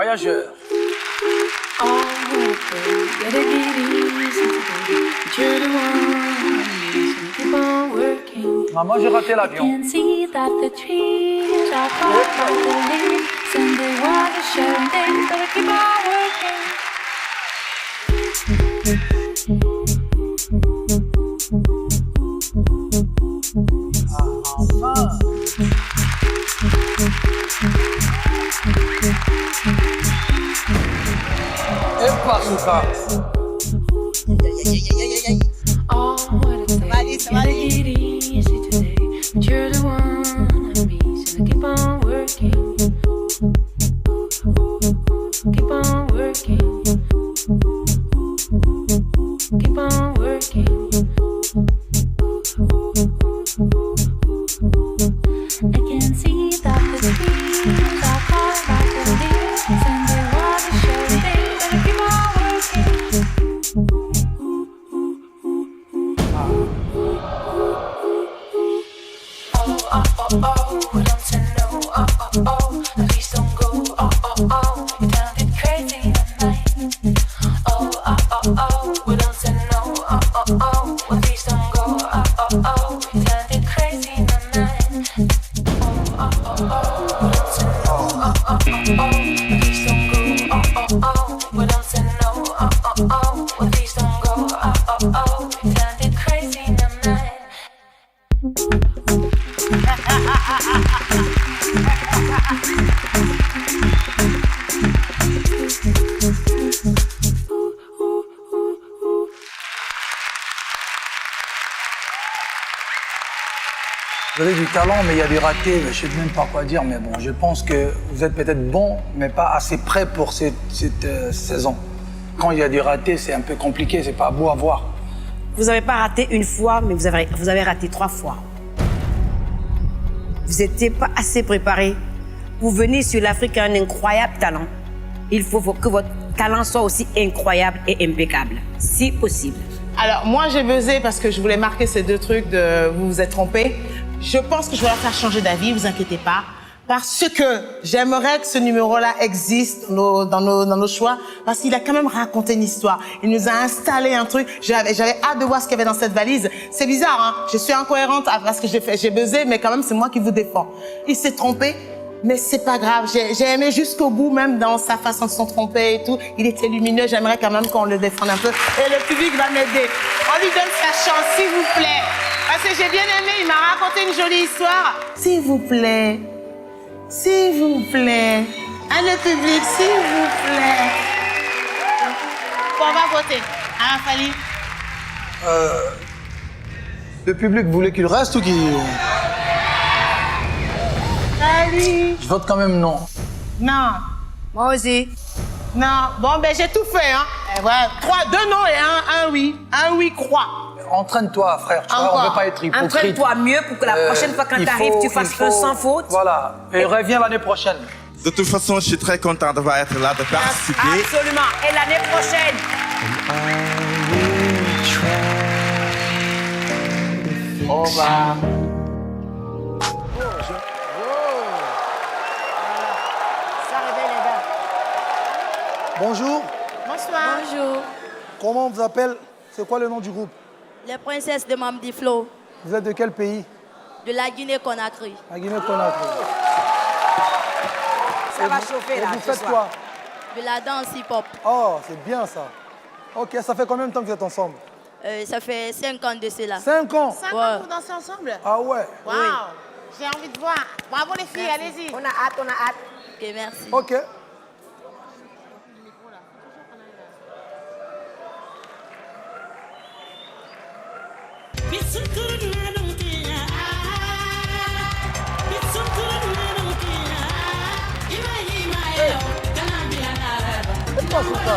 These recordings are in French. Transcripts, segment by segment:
Voyageur. Maman, j'ai raté l'avion. Et pas sous ça. Ça va aller. Vous avez du talent, mais il y a des ratés, je ne sais même pas quoi dire, mais bon, je pense que vous êtes peut-être bon, mais pas assez prêt pour cette saison. Quand il y a des ratés, c'est un peu compliqué, c'est pas beau à voir. Vous n'avez pas raté une fois, mais vous avez raté 3 fois. Vous n'étiez pas assez préparé. Vous venez sur l'Afrique avec un incroyable talent. Il faut que votre talent soit aussi incroyable et impeccable, si possible. Alors, moi, j'ai buzzé parce que je voulais marquer ces 2 trucs de vous vous êtes trompé. Je pense que je vais leur faire changer d'avis, vous inquiétez pas. Parce que j'aimerais que ce numéro-là existe dans nos choix, parce qu'il a quand même raconté une histoire. Il nous a installé un truc. J'avais hâte de voir ce qu'il y avait dans cette valise. C'est bizarre, hein. Je suis incohérente parce que j'ai buzzé, mais quand même, c'est moi qui vous défends. Il s'est trompé, mais c'est pas grave. J'ai aimé jusqu'au bout, même dans sa façon de se tromper et tout. Il était lumineux. J'aimerais quand même qu'on le défende un peu. Et le public va m'aider. On lui donne sa chance, s'il vous plaît. Parce que j'ai bien aimé, il m'a raconté une jolie histoire. S'il vous plaît. S'il vous plaît. Hein, le public, s'il vous plaît. Bon, on va voter. Hein, Fali? Le public voulait qu'il reste ou qu'il... Fali? Je vote quand même non. Non. Moi aussi. Non. Bon, ben j'ai tout fait, hein. Voilà. 2 non et un oui. Un oui croix. Entraîne-toi, frère, tu vois, on ne peut pas être hypocrite. Entraîne-toi mieux pour que la prochaine fois quand tu arrives, tu fasses un sans faute. Voilà, et reviens l'année prochaine. De toute façon, je suis très content de être là, de participer. Absolument, et l'année prochaine. Au revoir. Ça réveille les gars. Bonjour, Bonsoir. Bonjour, comment on vous appelle? C'est quoi le nom du groupe? les princesses de Mamdi Flow, Vous êtes de quel pays? de la Guinée-Conakry. La Guinée-Conakry. Ça va chauffer Et là. vous ce faites soir. quoi? De la danse hip-hop. Oh, c'est bien ça. Ok, ça fait combien de temps que vous êtes ensemble? Ça fait 5 ans de cela. 5 ans? 5 Ouais. ans pour danser ensemble? Ah ouais. Waouh. J'ai envie de voir. Bravo les filles, allez-y. On a hâte, on a hâte. Ok, merci. Ok. C'est quoi ça?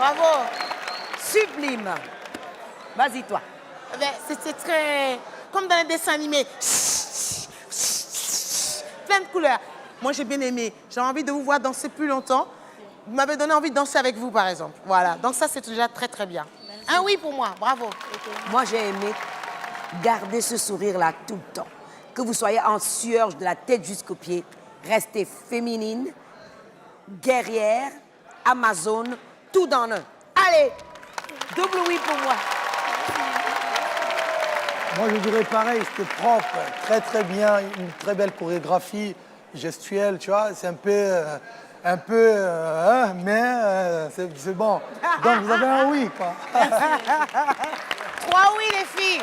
Bravo. Sublime. Vas-y, toi. Ben, c'était très... Comme dans les dessins animés. Plein de couleurs. Moi, j'ai bien aimé. J'ai envie de vous voir danser plus longtemps. Vous m'avez donné envie de danser avec vous, par exemple. Voilà. Donc ça, c'est déjà très, très bien. Un oui pour moi. Bravo. Moi, j'ai aimé garder ce sourire-là tout le temps. Que vous soyez en sueur de la tête jusqu'aux pieds, restez féminine, guerrière, amazone, tout dans un. Allez, double oui pour moi. Moi, je dirais pareil, c'était propre, très très bien, une très belle chorégraphie gestuelle, tu vois. C'est un peu, mais c'est bon. Donc, vous avez un oui, quoi. 3 oui, les filles.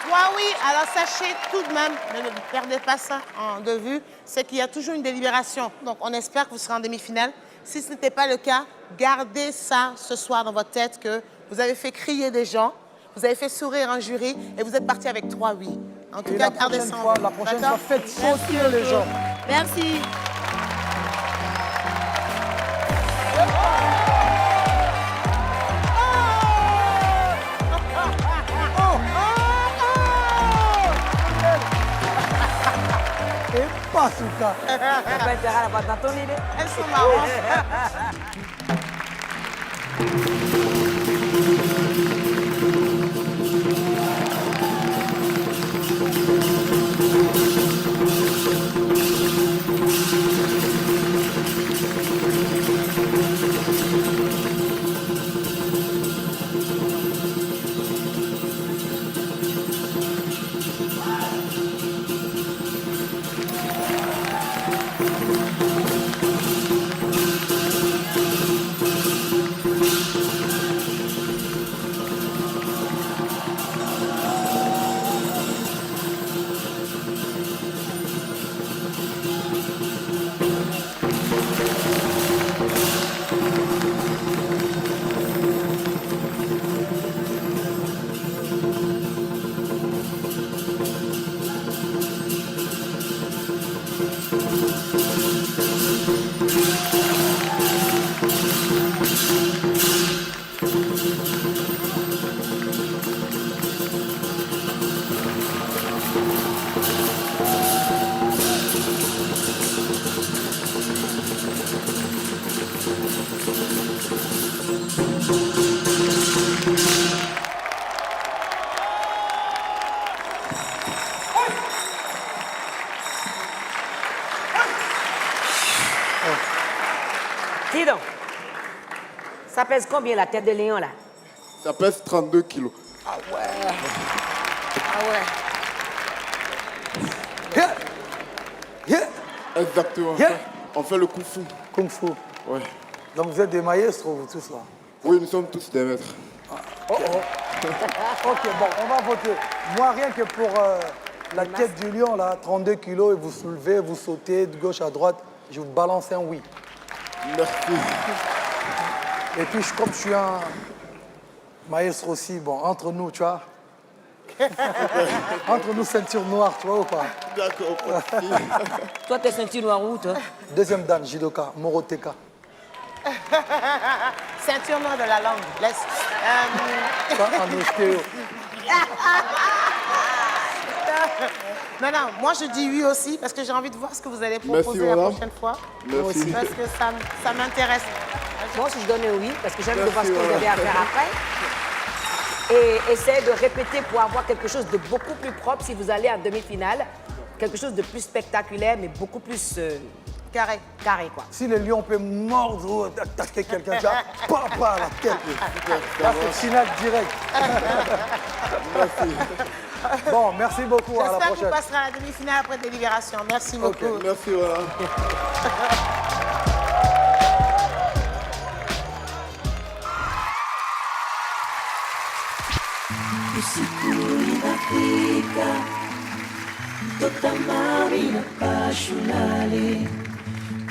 3 oui. Alors, sachez tout de même, ne perdez pas ça de vue, c'est qu'il y a toujours une délibération. Donc, on espère que vous serez en demi-finale. Si ce n'était pas le cas, gardez ça ce soir dans votre tête que vous avez fait crier des gens, vous avez fait sourire un jury et vous êtes parti avec 3 oui. En tout Et cas, la gardez prochaine ça en fois, vue. la prochaine D'accord? fois, faites sauter les gens. Merci. Et pas Souka. T'as pas intérêt à la voir dans ton idée. Elles sont marrantes. Dis donc, ça pèse combien la tête de lion là? Ça pèse 32 kilos. Ah ouais. Yeah. Yeah. Exactement. Yeah. On fait le kung fu. Kung Fu. Ouais. Donc, vous êtes des maestros, vous tous là. Oui, nous sommes tous des maîtres. Ok, bon, on va voter. Moi, rien que pour la tête du lion, là, 32 kilos, et vous soulevez, vous sautez de gauche à droite, je vous balance un oui. Merci. Et puis, comme je suis un maestro aussi, bon, entre nous, tu vois. Entre nous, ceinture noire, tu vois ou pas? D'accord. merci. Toi, t'es ceinture noire où, toi? Deuxième dan, Jidoka, Moroteka. Ceinture noire de la langue. Laisse. Ça, en ostéo. Non, moi je dis oui aussi parce que j'ai envie de voir ce que vous allez Merci, proposer la madame. prochaine fois. Merci. Parce que ça m'intéresse. Moi aussi, je donne un oui, parce que j'ai envie de voir ce Merci, que vous avez à faire après. Et essayez de répéter pour avoir quelque chose de beaucoup plus propre si vous allez en demi-finale. Quelque chose de plus spectaculaire, mais beaucoup plus Carré. carré, quoi. Si le lion peut mordre ou attaquer quelqu'un, tu vois, papa, la tête. Là, c'est finale direct. Bon, merci beaucoup. À la J'espère qu'on prochaine. passera à la demi-finale après délibération. Merci beaucoup. Merci, voilà.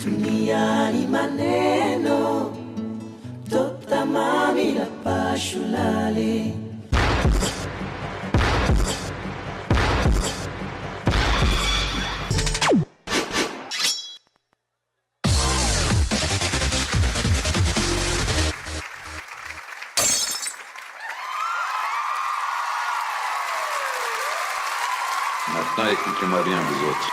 Duniani maneno tota mami la pashulale Maintenant, écoutez-moi bien, vous autres.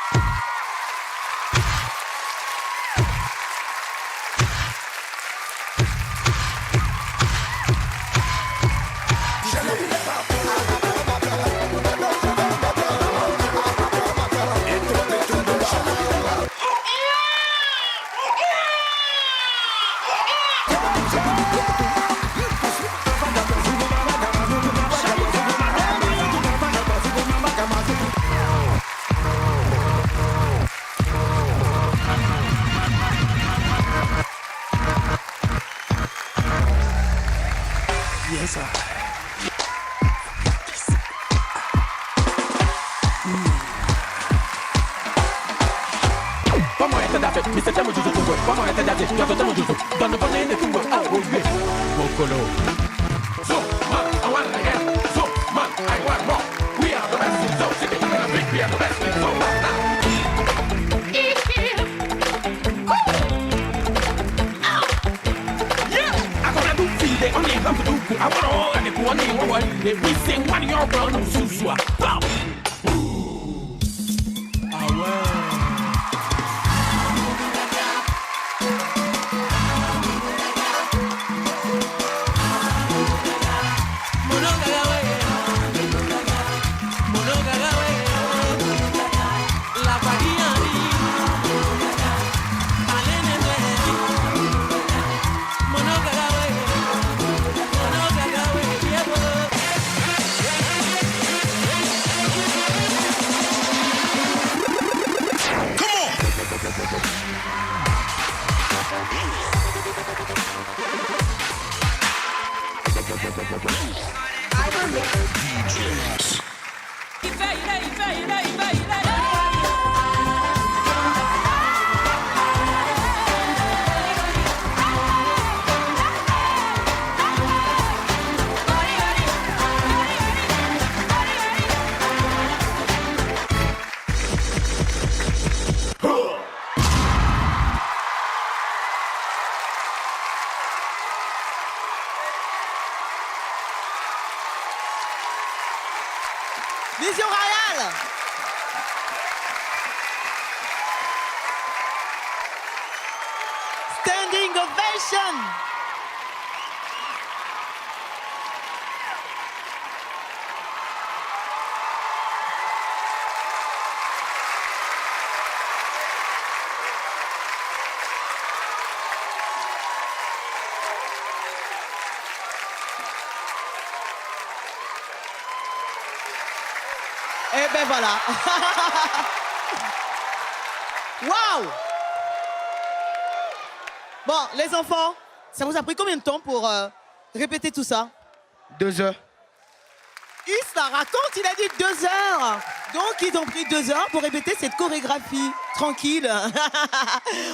Vision Royale. Standing ovation. Et ben voilà. Waouh. Bon, les enfants, ça vous a pris combien de temps pour répéter tout ça? 2 heures. Il se la raconte, il a dit 2 heures. Donc, ils ont pris 2 heures pour répéter cette chorégraphie. Tranquille.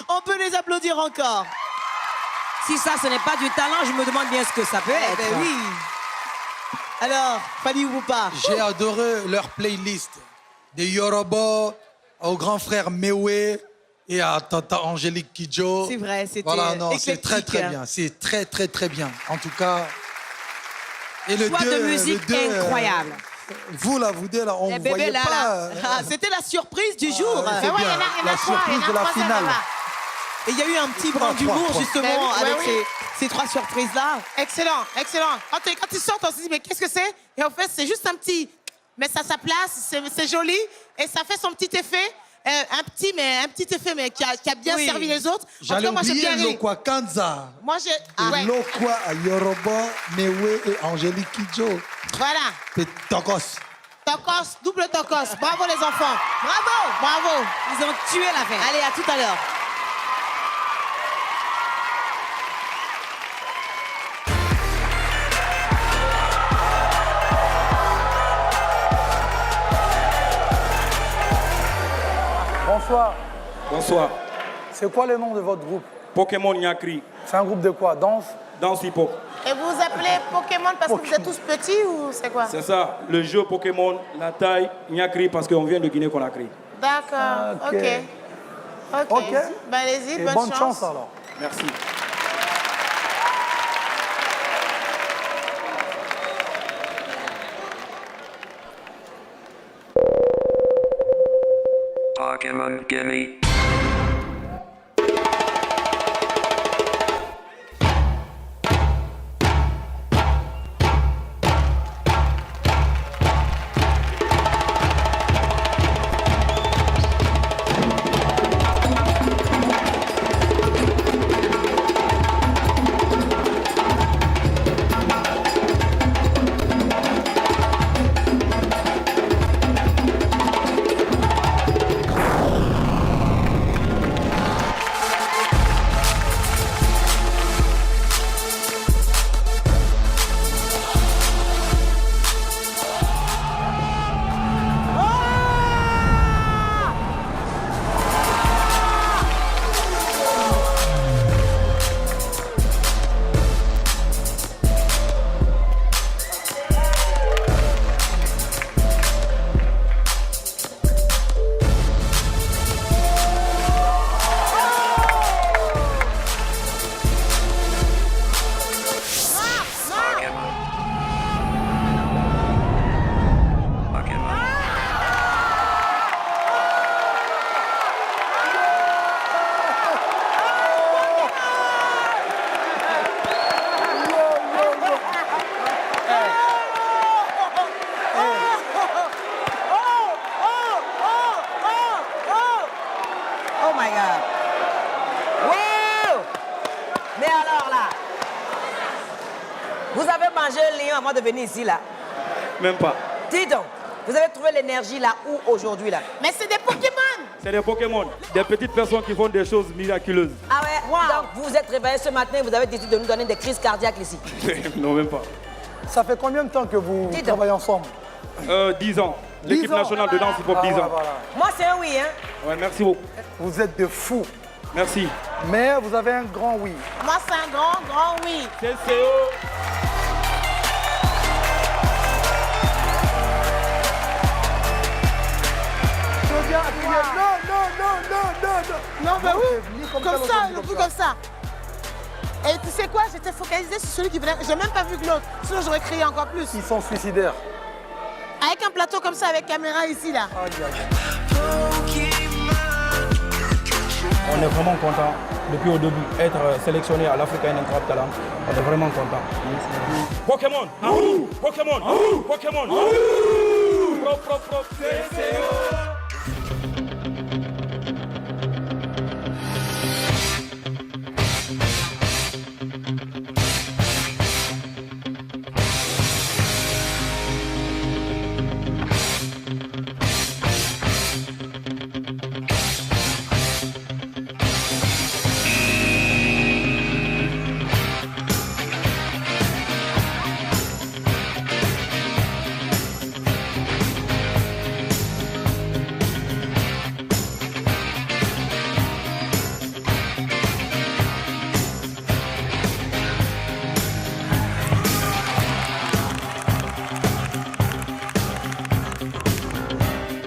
On peut les applaudir encore. Si ça, ce n'est pas du talent, je me demande bien ce que ça peut être. Ben oui. Alors, Fanny ou pas? J'ai adoré leur playlist. De Yoruba au grand frère Mewe et à Tata Angélique Kidjo. C'est vrai, c'était voilà, non, c'est éclectique. très très bien. C'est très très très bien. En tout cas. Et le Choix de musique incroyable. Vous là, vous deux là, on Les ne bébés voyait là, pas. là. Ah, c'était la surprise du jour. C'est bien. La surprise de la finale. Et il y a eu un petit brin d'humour justement avec ces 3 surprises-là. Excellent, excellent. Quand ils sortent, on se dit mais qu'est-ce que c'est? Et en fait, c'est juste un petit... Mais ça a sa place, c'est joli et ça fait son petit effet. Un petit effet mais qui a bien servi les autres. J'allais oublier Lokwa Kanza. Moi, j'ai... Et Lokwa Yoruba, Mewe et Angélique Kidjo. Voilà. C'est Tokos. Tokos, double Tokos. Bravo les enfants. Bravo, bravo. Ils ont tué la fête. Allez, à tout à l'heure. Bonsoir. Bonsoir. C'est quoi le nom de votre groupe? Pokémon Nyakri. C'est un groupe de quoi? Danse? Danse hip-hop. Et vous vous appelez Pokémon parce que vous êtes tous petits ou c'est quoi? C'est ça, le jeu Pokémon, la taille, Nyakri parce qu'on vient de Guinée-Conakry. D'accord, ok. Ok. Ben allez-y, Et bonne chance alors. Merci. Pokémon Gimme. Oh my God. Wow! Mais alors là, vous avez mangé un lion avant de venir ici là? Même pas. Dis donc, vous avez trouvé l'énergie là où aujourd'hui là? Mais c'est des Pokémon. C'est des Pokémon. Des petites personnes qui font des choses miraculeuses. Ah ouais? Wow. Donc vous vous êtes réveillés ce matin et vous avez décidé de nous donner des crises cardiaques ici. Non, même pas. Ça fait combien de temps que vous Dis donc. travaillez ensemble? 10 ans. L'équipe 10 ans. nationale de danse hip-hop, 10 ans. Voilà. Moi c'est un oui, hein? Ouais, merci beaucoup. Vous êtes de fous, Merci. mais vous avez un grand oui. Moi, c'est un grand oui. C'est CO. Je veux bien accueillir. Non. Non, bah oui. Ni Comme ça, ça, ni le plus comme ça. Et tu sais quoi, j'étais focalisée sur celui qui venait. J'ai même pas vu que l'autre. Sinon, j'aurais crié encore plus. Ils sont suicidaires. Avec un plateau comme ça, avec caméra ici, là. Aïe, aïe. On est vraiment content depuis au début être sélectionné à l'African Trap Talent. On est vraiment content. Pokémon, Pokémon, Pokémon. Pro,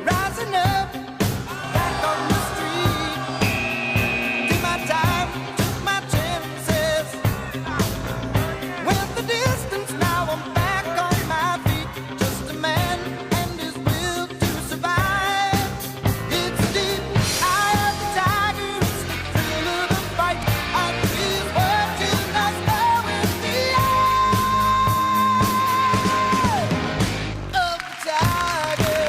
Rising up, back on the street. Did my time, took my chances. Went the distance, now I'm back on my feet. Just a man and his will to survive. It's deep, eye of the tiger, it's the thrill of the fight. And he's watching us now in the eye of the tiger.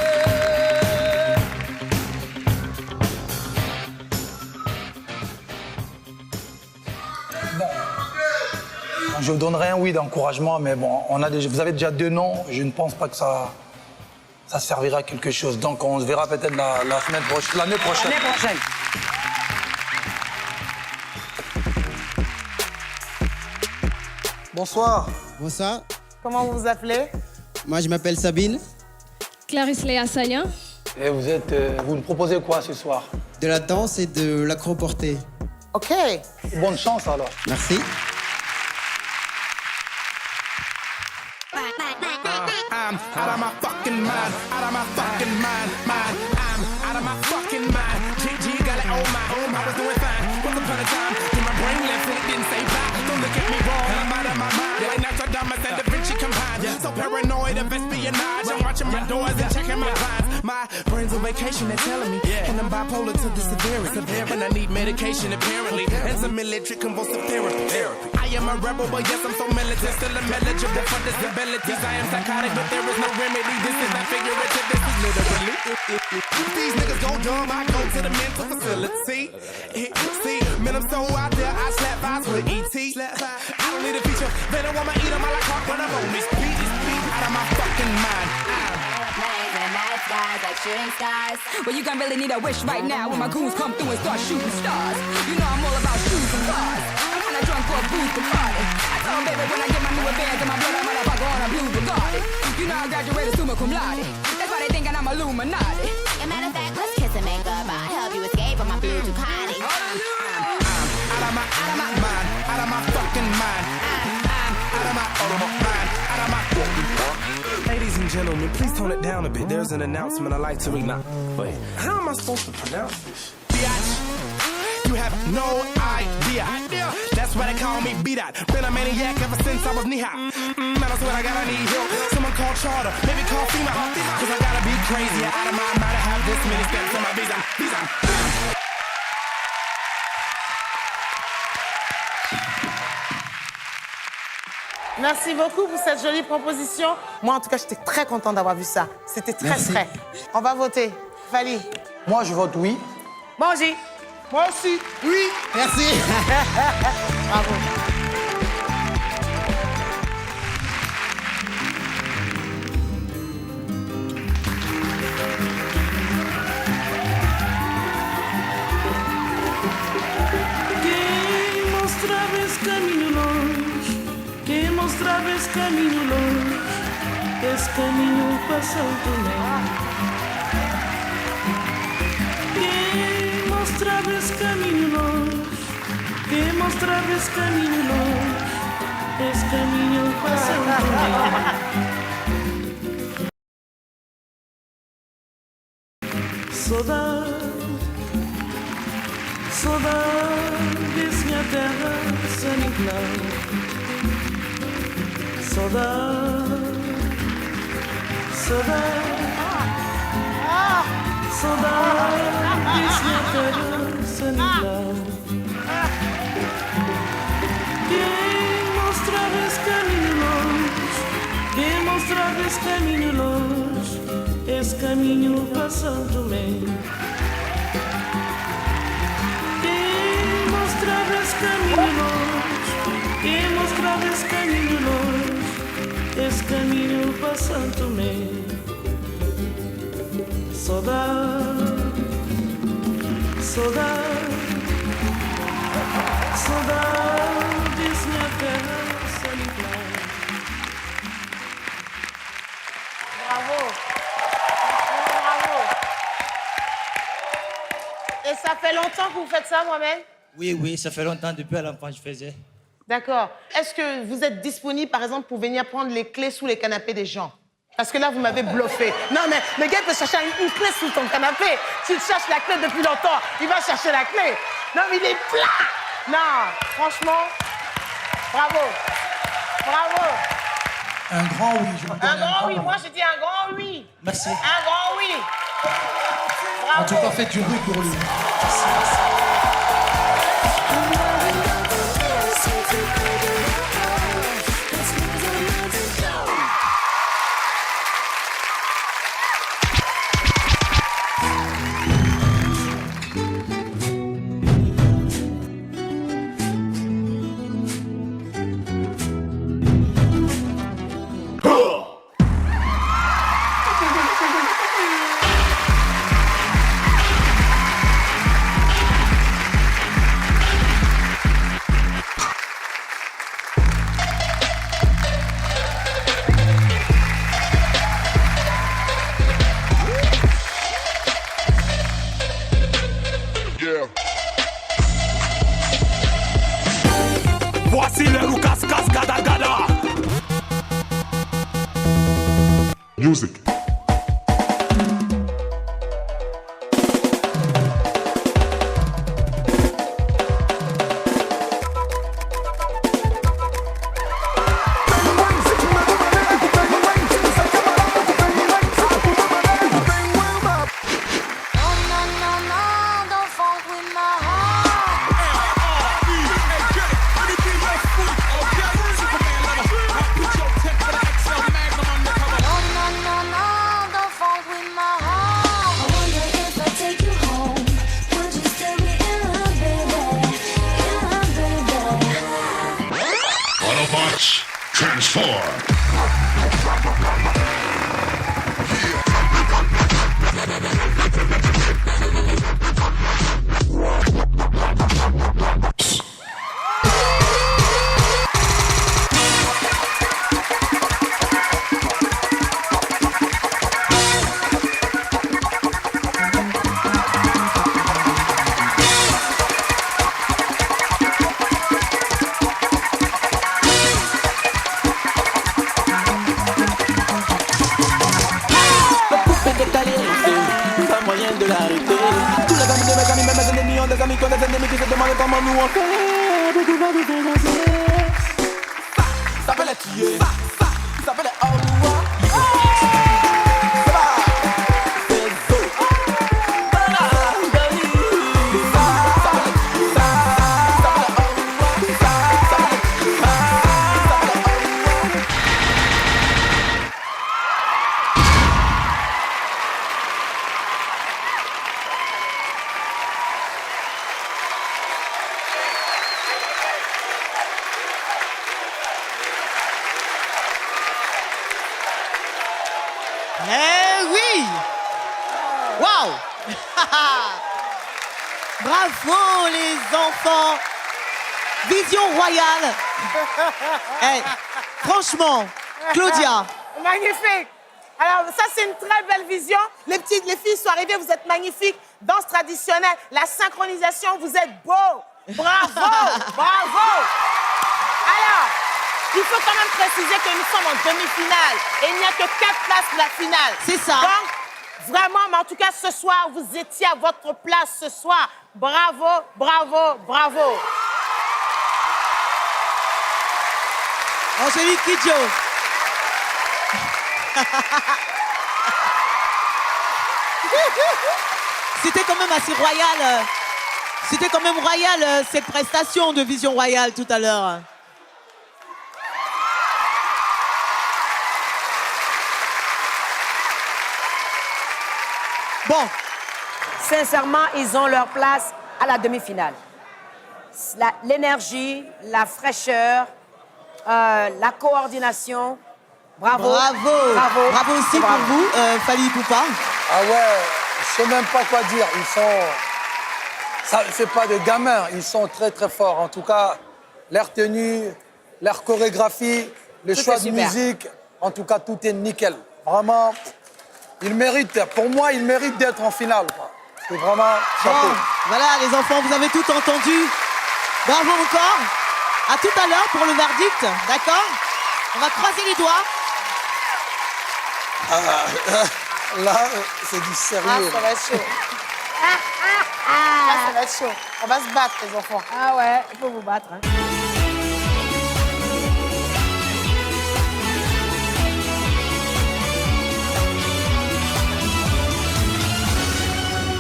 Je vous donnerai un oui d'encouragement, mais bon, vous avez déjà 2 noms. Je ne pense pas que ça servira à quelque chose. Donc on se verra peut-être l'année prochaine. L'année prochaine. Bonsoir. Bonsoir, Comment vous vous appelez? moi je m'appelle Sabine, Clarisse Léa Salian. Et vous nous proposez quoi ce soir? de la danse et de l'acroportée. OK. Bonne chance alors. Merci. I'm out of my fucking mind, out of my fucking mind. I'm out of my fucking mind. GG got it on my own, I was doing fine. Once upon a time, in my brain left and it didn't say bye. Don't look at me wrong, I'm out of my mind. Like Nostradamus and Da Vinci combined. So paranoid of espionage, I'm watching my doors and checking my blinds. My brains on vacation, they're telling me. And I'm bipolar to the severity. And I need medication apparently. And some military convulsive therapy. I am a rebel, but yes, I'm so militant. Still I'm eligible for disabilities. I am psychotic, but there is no remedy. This is not figurative, this is literally. These niggas go dumb, I go to the mental facility. See, man, I'm so out there, I slap eyes with E.T. I don't need a feature, they don't want me eat 'em, I like hawk when I'm on this beat. Out of my fucking mind. Planes and night skies like shooting stars. Well, you gon' really need a wish right now when my goons come through and start shooting stars. You know I'm all about shoes and cars. I'm kinda drunk for a booze to party. I told baby when I get my new advance in my blood, I'm motherfucker on a blue Bugatti. You know I graduated summa cum laude. That's why they thinking I'm Illuminati. As a matter of fact, let's kiss and make up. I'll help you escape from my blue Ducati. Out of my mind, out of my fucking mind. Out of my mind, out of my fucking mind. Ladies and gentlemen, please tone it down a bit. There's an announcement I'd like to read now. Wait, how am I supposed to pronounce this? Biatch, you have no idea. That's why they call me B-Dot. Been a maniac ever since I was knee-high. Man, I swear I gotta need help. Someone call charter, maybe call FEMA. Cause I gotta be crazy, out of my mind to have this many steps on my visa. Merci beaucoup pour cette jolie proposition. Moi, en tout cas, j'étais très contente d'avoir vu ça. C'était très frais. On va voter. Fally. Moi, je vote oui. Moi aussi. Moi aussi. Oui. Merci. Bravo. Quem mostrava esse caminho longe, quem mostrava esse caminho longe, esse caminho passou também. Quem mostrava esse caminho longe, quem mostrava esse caminho longe, esse caminho passou também. Saudade, saudade, minha terra, São Nicolau. Saudade, saudade, saudade, minha terra, São Nicolau. Quem mostrava esse caminho longe, quem mostrava esse caminho longe, esse caminho passou também. Quem mostrava esse caminho longe, quem mostrava esse caminho longe, esse caminho passou também. Saudade, saudade, saudade, minha terra, São Nicolau. Bravo. Bravo. Et ça fait longtemps que vous faites ça, Mohamed? Oui, ça fait longtemps, depuis à l'enfant, je faisais. D'accord. Est-ce que vous êtes disponible, par exemple, pour venir prendre les clés sous les canapés des gens? Parce que là, vous m'avez bluffé. Non, mais le gars peut chercher une clé sous ton canapé. S'il cherche la clé depuis longtemps, il va chercher la clé. Non, mais il est plat. Non, franchement, bravo. Bravo. Un grand oui. Je vous donne Un grand oui. Moi, je dis un grand oui. Merci. Un grand oui. En tout cas, faites du bruit pour lui. Voici le Lucas Cascada Gada. Music. Eh oui! Waouh! Bravo les enfants! Vision royale! Eh, franchement, Claudia. Magnifique. Alors, ça, c'est une très belle vision. Les filles sont arrivées, vous êtes magnifiques. Danse traditionnelle, la synchronisation, vous êtes beaux. Bravo, bravo. Alors, il faut quand même préciser que nous sommes en demi-finale. Et il n'y a que 4 places pour la finale. C'est ça. Donc, vraiment, mais en tout cas, ce soir, vous étiez à votre place ce soir. Bravo, bravo, bravo. Angélique Kidjo. C'était quand même assez royal. C'était quand même royal, cette prestation de Vision Royale tout à l'heure. Bon, sincèrement, ils ont leur place à la demi-finale. L'énergie, la fraîcheur, la coordination. Bravo. Bravo. Bravo. Bravo aussi pour vous, Fally Ipupa. Ah ouais, je sais même pas quoi dire. Ils sont... C'est pas des gamins, ils sont très très forts. En tout cas, leur tenue, leur chorégraphie, le choix de musique, en tout cas, tout est nickel. Vraiment, ils méritent, pour moi, ils méritent d'être en finale. C'est vraiment chapeau. Bon, voilà les enfants, vous avez tout entendu. Bravo encore. À tout à l'heure pour le verdict, d'accord? On va croiser les doigts. Là, c'est du sérieux. Ah, ça va être chaud. Là, ça va être chaud. On va se battre, les enfants. Ah ouais, il faut vous battre. Hein.